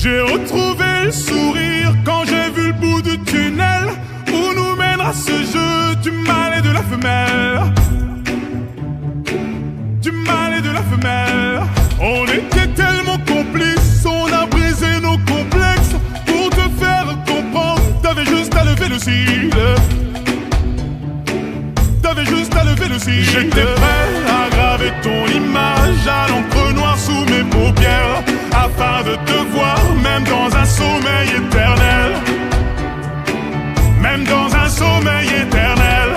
J'ai retrouvé le sourire quand j'ai vu le bout du tunnel où nous mènera ce jeu du mâle et de la femelle. Du mâle et de la femelle. On était tellement complices, on a brisé nos complexes. Pour te faire comprendre, t'avais juste à lever le cil. T'avais juste à lever le cil. J'étais prêt à graver ton image à l'encre noire sous mes paupières, afin de te voir même dans un sommeil éternel. Même dans un sommeil éternel.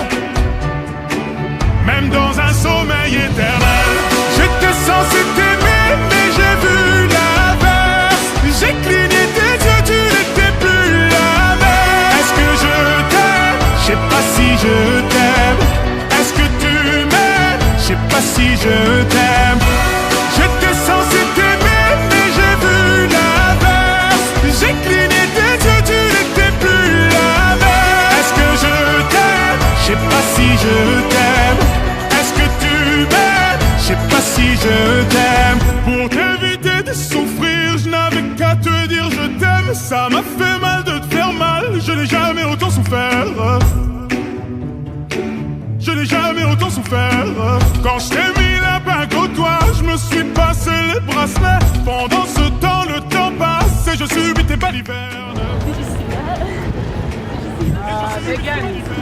Même dans un sommeil éternel. J'étais censé t'aimer mais j'ai vu l'inverse. J'ai cligné tes yeux, tu n'étais plus la même. Est-ce que je t'aime? Je sais pas si je t'aime. Est-ce que tu m'aimes? Je sais pas si je t'aime. J'étais censé t'aimer mais j'ai vu l'inverse. J'ai cligné tes yeux, tu n'étais plus la même. Est-ce que je t'aime? Je sais pas si je t'aime. Est-ce que tu m'aimes? Je sais pas si je t'aime. Pour t'éviter de souffrir, je n'avais qu'à te dire je t'aime. Ça m'a fait mal de te faire mal, je n'ai jamais autant souffert. Je n'ai jamais autant souffert. Quand je t'ai mis la bague au doigt, je me suis passé les bracelets. Pendant ce temps, le temps passe et je subis tes balivernes.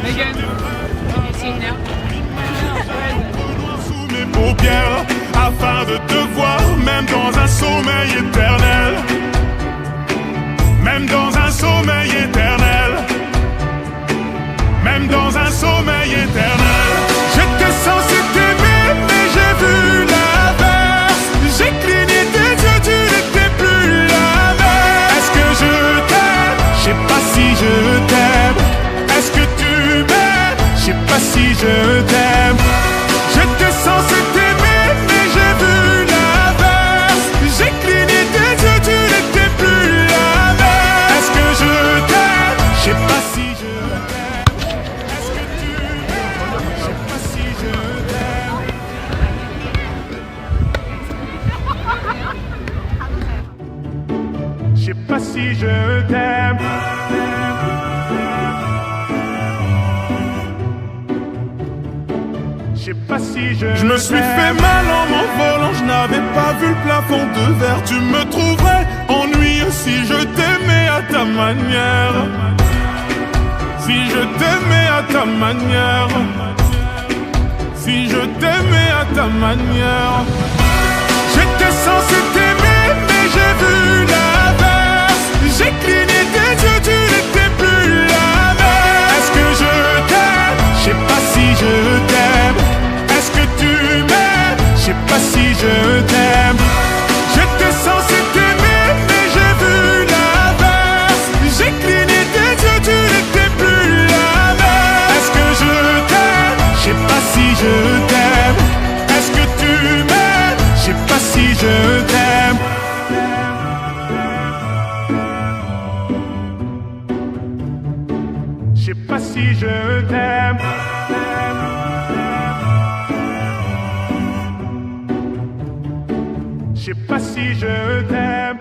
Megan. Sous mes paupières, afin de te voir même dans un sommeil éternel. Même dans un sommeil éternel. Même dans un sommeil éternel. J'étais censé t'aimer mais j'ai vu l'inverse. J'ai cligné tes yeux, tu n'étais plus la même. Est-ce que je t'aime? Je sais pas si je t'aime. Est-ce que tu m'aimes? Je sais pas si je t'aime. J'étais censé t'aimer mais j'ai vu l'inverse. J'ai cligné tes yeux, tu n'étais plus la même. Est-ce que je t'aime? Je sais pas si je t'aime. Est-ce que tu m'aimes? Je sais pas si je t'aime. Je sais pas si je t'aime. Je sais pas si je me suis fait mal en m'envolant, je n'avais pas vu le plafond de verre. Tu me trouverais ennuyeux si je t'aimais à ta manière. Si je t'aimais à ta manière. Si je t'aimais à ta manière. J'étais censé t'aimer mais j'ai vu l'inverse. J'ai cligné tes yeux, tu n'étais plus la même. Est-ce que je t'aime? Je sais pas si je t'aime. Est-ce que tu m'aimes? Je sais pas si je t'aime. J'étais censé t'aimer mais j'ai vu l'inverse. J'ai cligné tes yeux, tu n'étais plus la même. Est-ce que je t'aime? Je sais pas si je t'aime. Est-ce que tu m'aimes? Je sais pas si je t'aime. Je sais pas si je t'aime. Je sais pas si je t'aime.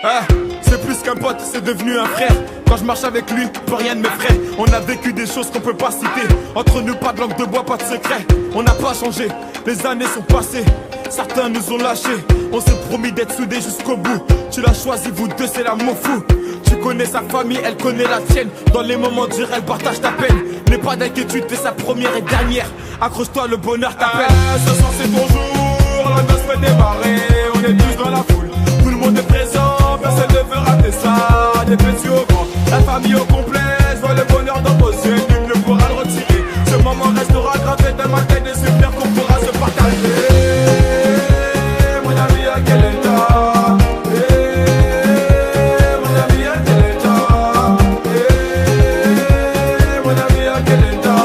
Ah, c'est plus qu'un pote, c'est devenu un frère. Quand je marche avec lui, plus rien ne m'effraie. On a vécu des choses qu'on peut pas citer. Entre nous, pas de langue de bois, pas de secret. On n'a pas changé, les années sont passées. Certains nous ont lâchés. On s'est promis d'être soudés jusqu'au bout. Tu l'as choisi, vous deux, c'est l'amour fou. Tu connais sa famille, elle connaît la tienne. Dans les moments durs, elle partage ta peine. N'aie pas d'inquiétude, t'es sa première et dernière. Accroche-toi, le bonheur t'appelle. Ce soir c'est ton jour, la noce fait démarrer. On est tous dans la foule, tout le monde est présent. Personne ne veut rater ça, des petits au grand. La famille au complet, je vois le bonheur dans vos yeux. Nul ne pourra le retirer. Ce moment restera gravé dans ma tête. Et c'est bien qu'on pourra se partager. Mon ami, à quel état? Mon ami, à quel état? Mon ami, à quel état?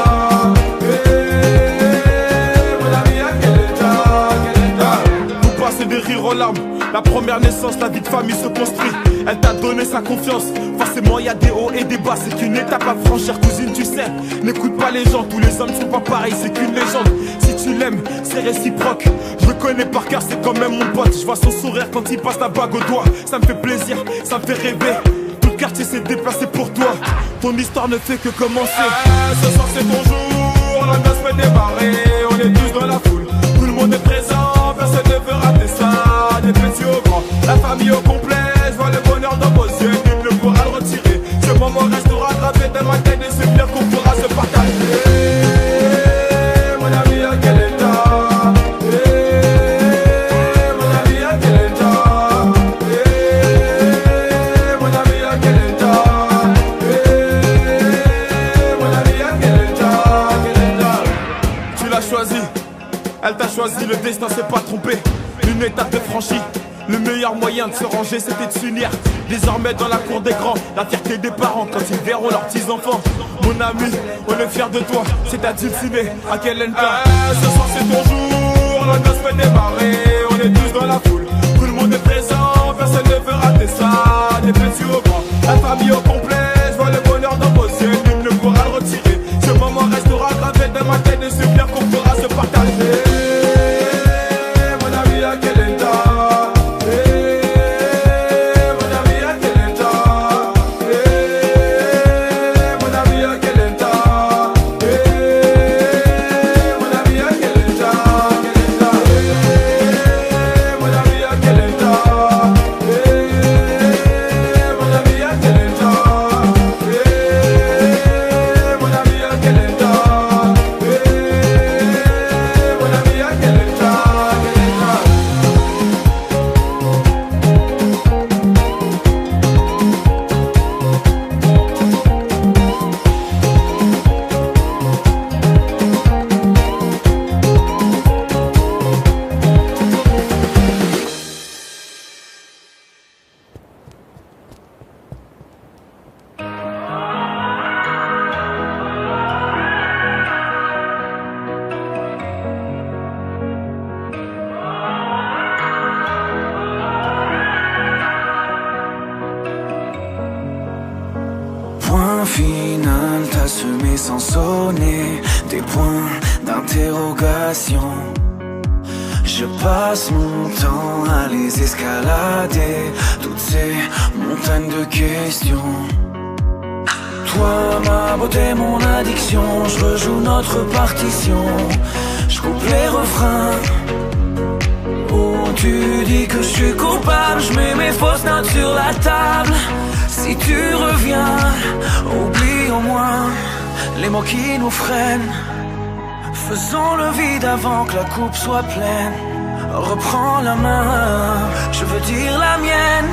Mon ami, à quel état? Vous passez des rires aux larmes. La première naissance, la vie de famille se construit. Elle t'a donné sa sa confiance. Forcément y a des hauts et des bas, c'est qu'une étape à franchir, cousine, tu sais. N'écoute pas les gens, tous les hommes sont pas pareils, c'est qu'une légende. Si tu l'aimes, c'est réciproque. Je le connais par cœur, c'est quand même mon pote. Je vois son sourire quand il passe la bague au doigt. Ça me fait plaisir, ça me fait rêver. Tout le quartier s'est déplacé pour toi. Ton histoire ne fait que commencer. Ce soir c'est ton jour, la danse fait démarrer. On est tous dans la foule, tout le monde est présent. Personne ne veut rater ça, des petits au grand, la famille au complet. Je vois le bonheur dans vos yeux, nul ne pourra le retirer. Ce moment restera gravé dans ma tête et c'est bien qu'on pourra se partager. Mon ami, à quel état? Mon ami, à quel état? Mon ami, à quel état? Mon ami, à quel état? Tu l'as choisi, elle t'a choisi, le destin s'est pas trompé. Une étape de franchie. Le meilleur moyen de se ranger c'était de s'unir. Désormais dans la cour des grands, la fierté des parents quand ils verront leurs petits enfants. Mon ami, on est fiers de toi, c'est à Dulciné, à Kelenta. Ce soir c'est ton jour, la danse fait démarrer. On est tous dans la foule, tout le monde est présent. Personne ne veut rater ça, des petits au grand, la famille au complet. Je vois le bonheur dans vos yeux, nul ne pourra le retirer. Ce moment restera gravé dans ma tête et c'est bien qu'on pourra se partager. Mon ami, à quel état? Final, t'as semé sans sonner des points d'interrogation. Je passe mon temps à les escalader, toutes ces montagnes de questions. Toi, ma beauté, mon addiction, je rejoue notre partition. Je coupe les refrains. Oh, tu dis que je suis coupable, je mets mes fausses notes sur la table. Si tu reviens, oublie au moins les mots qui nous freinent. Faisons le vide avant que la coupe soit pleine. Reprends la main, je veux dire la mienne.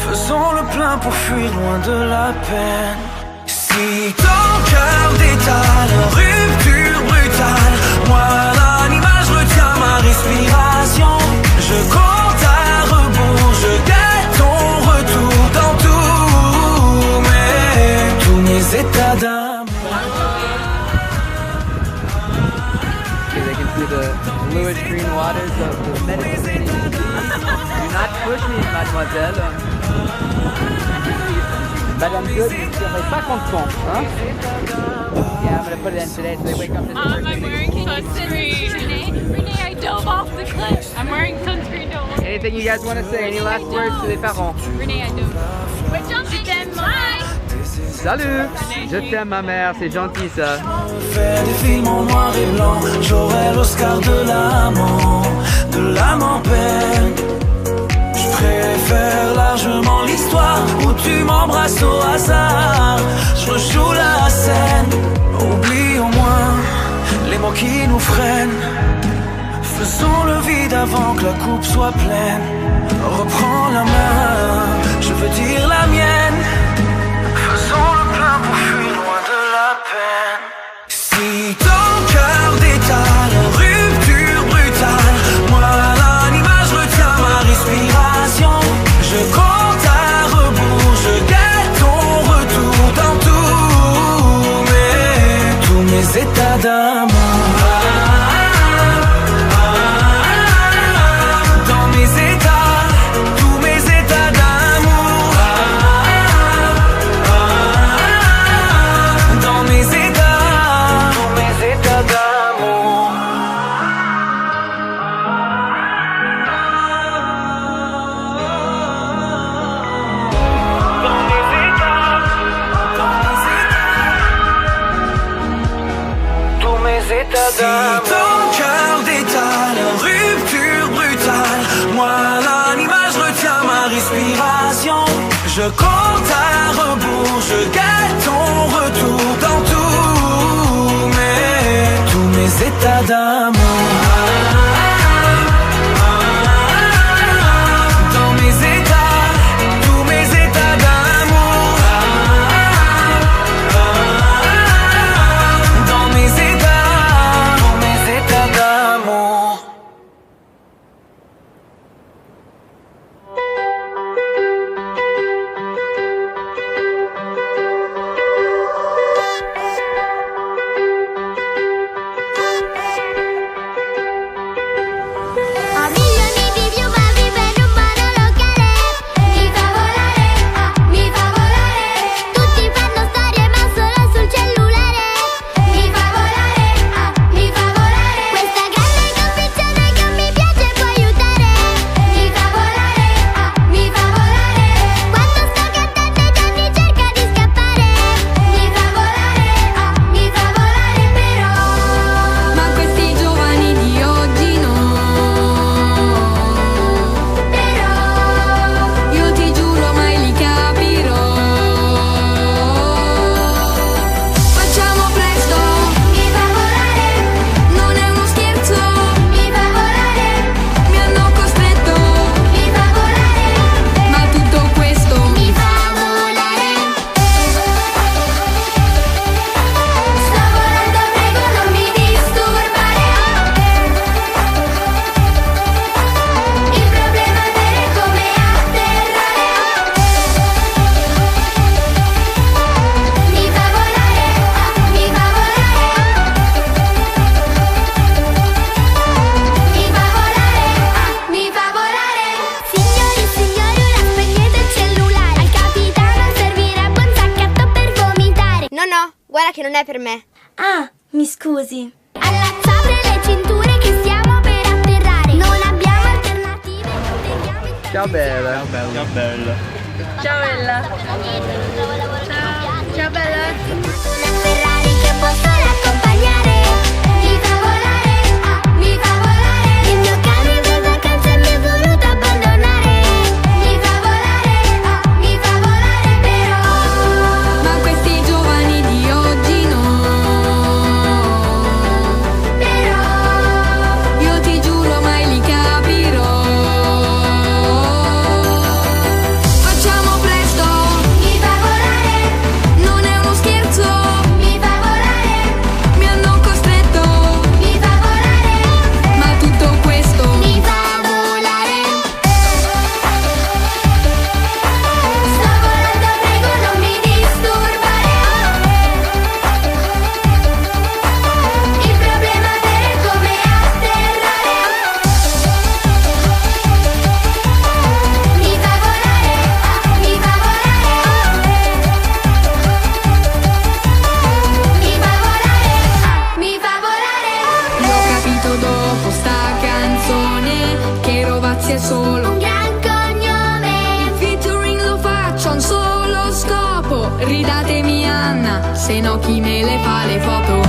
Faisons le plein pour fuir loin de la peine. Si ton cœur détale, rupture brutale, moi l'animal, je retiens ma respiration. Je compte à rebours, je guette ton retour dans tous mes états d'âme. They can see the bluish green waters of the Mediterranean. Do not push me, mademoiselle. Madame Good, vous ne serez pas content, hein? Yeah, I'm gonna put it in today so they wake up this morning. I'm wearing sunscreen. Renee, I dove off the cliff. I'm wearing sunscreen. Anything you guys want to say? Any last words to les parents? Renee, I dove off. We're jumping them. Bye. Salut! Je t'aime ma mère, c'est gentil ça. Fais des films en noir et blanc, j'aurai l'Oscar de l'âme en peine. Je préfère largement l'histoire où tu m'embrasses au hasard. Je rejoue la scène, oublie au moins les mots qui nous freinent. Faisons le vide avant que la coupe soit pleine. Reprends la main, je veux dire la mienne. Faisons le plein pour fuir loin de la peine. Si ton cœur détale, rupture brutale, moi l'animal, je retiens ma respiration. Je compte à rebours, je guette ton retour dans tous mes états d'âme. Dans mes états, tous mes états d'amour. ton cœur détale, rupture brutale. Moi l'animal, je retiens ma respiration. Je compte à rebours, je guette ton retour dans tous mes états d'amour. Dans mes états, tous mes états d'amour. Dans mes états d'amour. Guarda che non è per me. Ah, mi scusi. Allacciate le cinture che stiamo per atterrare. Non abbiamo alternative. Ciao bella. Ciao bella. Ciao Bella. Ciao Bella. Una Ferrari che posso accompagnare. Mi fa volare, mi fa volare. Il mio cane per vacanza mi è voluto abbandonare. Mi fa volare però. Ma questi giovani di oggi no. Però Io ti giuro mai li capirò. Facciamo presto, mi fa volare, non è uno scherzo. mi fa volare, Mi hanno costretto, mi fa volare. ma tutto questo Mi fa volare. Sto volando, prego non mi disturbare. Il problema è avere come atterrare. Mi fa volare, mi fa volare. Mi fa volare, mi fa volare. L'ho capito dopo sta canzone che Rovazzi è solo Un gran cognome. il featuring lo faccio a un solo scopo. Ridatemi Anna, se no chi me le fa le foto.